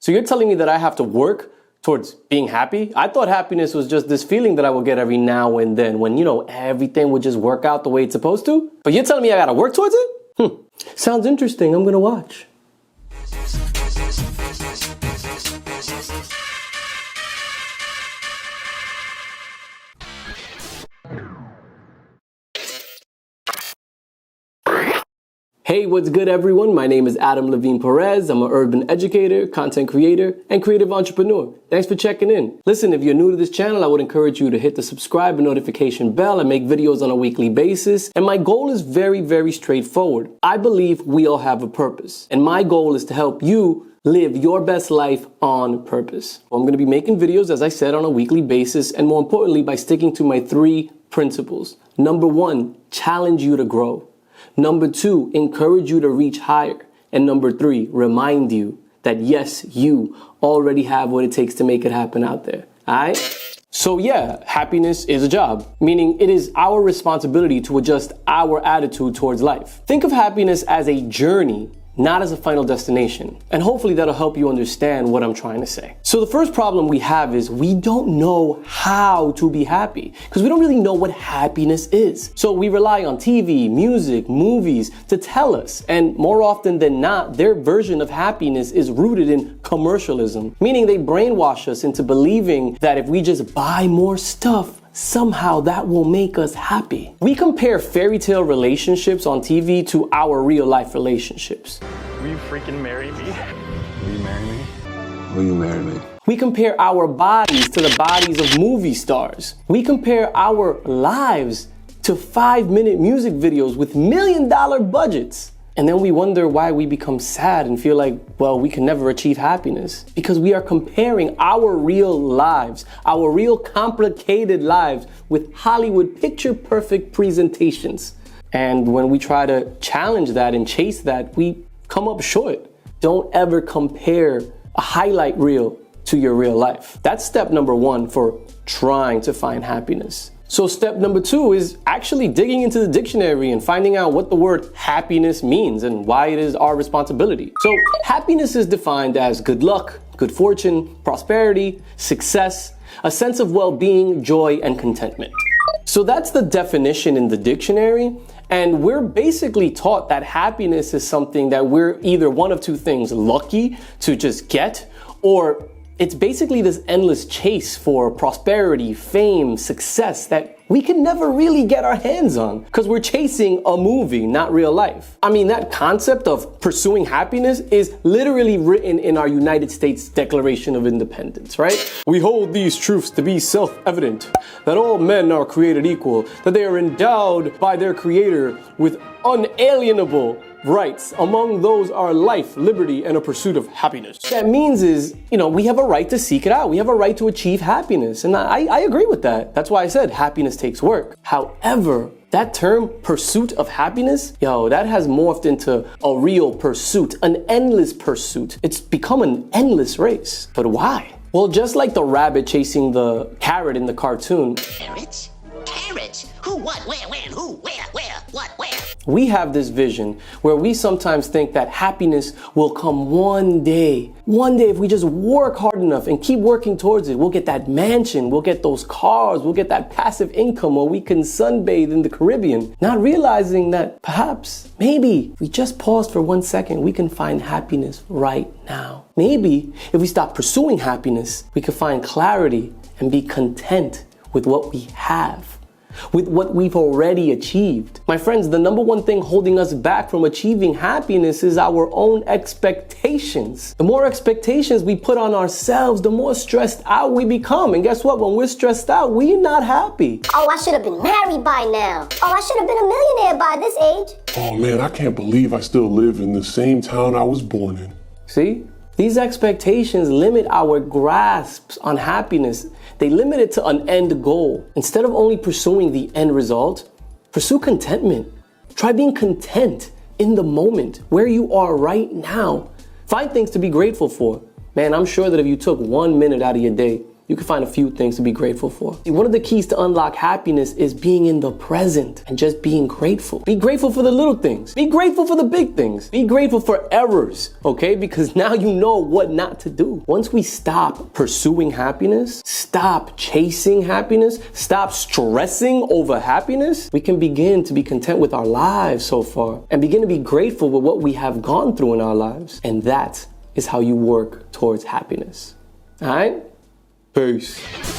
So you're telling me that I have to work towards being happy? I thought happiness was just this feeling that I would get every now and then when, everything would just work out the way it's supposed to. But you're telling me I gotta work towards it? Sounds interesting. I'm gonna watch. Hey, what's good everyone? My name is Adam Levine Perez. I'm an urban educator, content creator, and creative entrepreneur. Thanks for checking in. Listen, if you're new to this channel, I would encourage you to hit the subscribe and notification bell. I make videos on a weekly basis, and my goal is very, very straightforward. I believe we all have a purpose, and my goal is to help you live your best life on purpose. I'm going to be making videos, as I said, on a weekly basis, and more importantly, by sticking to my 3 principles. Number 1, challenge you to grow. Number 2, encourage you to reach higher. And number 3, remind you that yes, you already have what it takes to make it happen out there. All right? So yeah, happiness is a job, meaning it is our responsibility to adjust our attitude towards life. Think of happiness as a journey, not as a final destination. And hopefully that'll help you understand what I'm trying to say. So the first problem we have is we don't know how to be happy because we don't really know what happiness is. So we rely on TV, music, movies to tell us. And more often than not, their version of happiness is rooted in commercialism, meaning they brainwash us into believing that if we just buy more stuff, somehow that will make us happy. We compare fairy tale relationships on TV to our real life relationships. Will you freaking marry me? Will you marry me? Will you marry me? We compare our bodies to the bodies of movie stars. We compare our lives to 5-minute music videos with $1 million budgets. And then we wonder why we become sad and feel like, well, we can never achieve happiness. Because we are comparing our real lives, our real complicated lives with Hollywood picture-perfect presentations. And when we try to challenge that and chase that, we come up short. Don't ever compare a highlight reel to your real life. That's step number 1 for trying to find happiness. So step number 2 is actually digging into the dictionary and finding out what the word happiness means and why it is our responsibility. So happiness is defined as good luck, good fortune, prosperity, success, a sense of well-being, joy, and contentment. So that's the definition in the dictionary. And we're basically taught that happiness is something that we're either one of 2 things, lucky to just get, or it's basically this endless chase for prosperity, fame, success that we can never really get our hands on because we're chasing a movie, not real life. I mean, that concept of pursuing happiness is literally written in our United States Declaration of Independence, right? We hold these truths to be self-evident, that all men are created equal, that they are endowed by their creator with unalienable rights. Among those are life, liberty, and a pursuit of happiness. What that means is, we have a right to seek it out. We have a right to achieve happiness. And I agree with that. That's why I said happiness takes work. However, that term, pursuit of happiness, that has morphed into a real pursuit, an endless pursuit. It's become an endless race. But why? Well, just like the rabbit chasing the carrot in the cartoon. Carrots? Carrots? Who, what, where, when, who, where, what, where? We have this vision where we sometimes think that happiness will come one day. One day, if we just work hard enough and keep working towards it, we'll get that mansion, we'll get those cars, we'll get that passive income where we can sunbathe in the Caribbean. Not realizing that perhaps, maybe, if we just pause for 1 second, we can find happiness right now. Maybe if we stop pursuing happiness, we can find clarity and be content with what we have, with what we've already achieved. My friends, the number 1 thing holding us back from achieving happiness is our own expectations. The more expectations we put on ourselves, the more stressed out we become. And guess what? When we're stressed out, we're not happy. Oh, I should have been married by now. Oh, I should have been a millionaire by this age. Oh man, I can't believe I still live in the same town I was born in. See? These expectations limit our grasps on happiness. They limit it to an end goal. Instead of only pursuing the end result, pursue contentment. Try being content in the moment where you are right now. Find things to be grateful for. Man, I'm sure that if you took 1 minute out of your day you can find a few things to be grateful for. See, one of the keys to unlock happiness is being in the present and just being grateful. Be grateful for the little things. Be grateful for the big things. Be grateful for errors, okay? Because now you know what not to do. Once we stop pursuing happiness, stop chasing happiness, stop stressing over happiness, we can begin to be content with our lives so far and begin to be grateful with what we have gone through in our lives. And that is how you work towards happiness. All right? Peace.